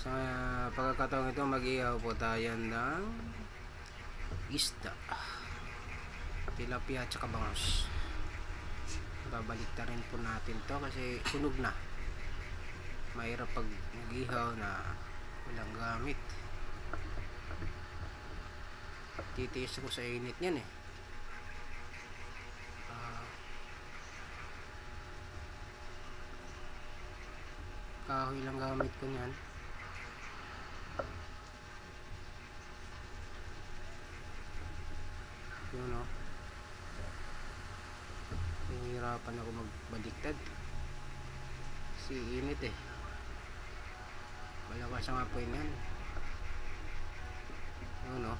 Sa pagkakataong ito, mag-ihaw po tayo ng isda, tilapia at saka bangos. Babalik na rin po natin to kasi sunog na. Mahirap pag mag-ihaw na walang gamit. Titiis ko sa init niyan eh. Kahoy lang gamit ko niyan. Yun o. Nahihirapan ako magbaliktad. Kasi init eh. Malakas ang apoy niyan. Yun o.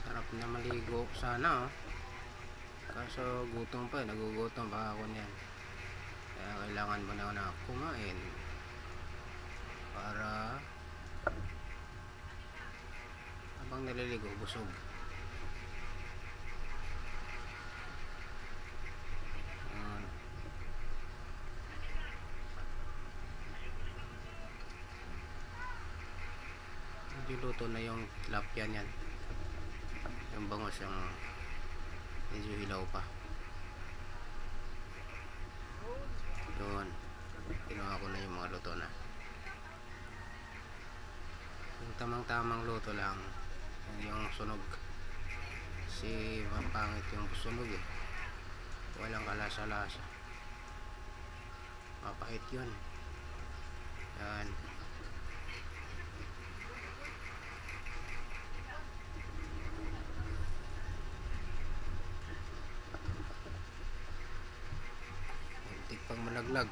Sarap na maligo sana oh. Kaso gutom pa eh, nagugutom pa ako niyan. Kaya kailangan mo na kumain para habang naliligo busog. Hindi luto na yung tilapia niyan. Yung bangos yung medyo hilaw pa. Yun, ginawa ko na yung mga luto na. Yung tamang luto lang, yung sunog. Kasi mapangit yung sunog eh. Walang kalasa-lasa. Mapahit yun. Yan. Muntik pang malaglag.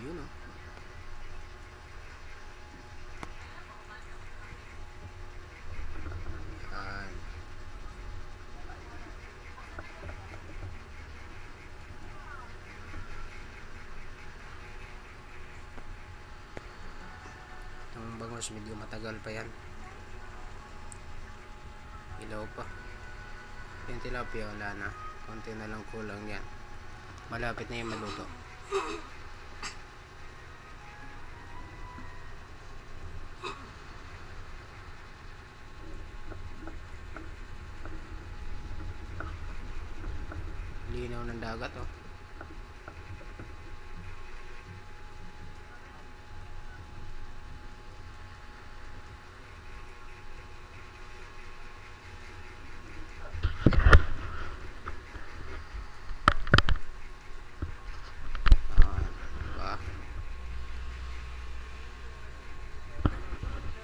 Yun o. Yan. Itong bangos medyo matagal pa yan. Ilaw pa. Yung tilapia wala na. Konti na lang kulang yan. Malapit na yung maluto. Linaw ng dagat oh.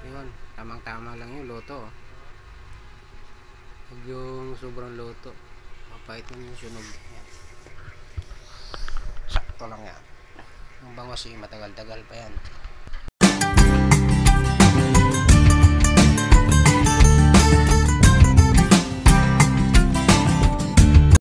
Yun, tamang-tama lang yung luto oh. Huwag yung sobrang luto. Mapait naman yung sunog. Yan. Sakto lang yan. Yung bangos matagal-tagal pa yan.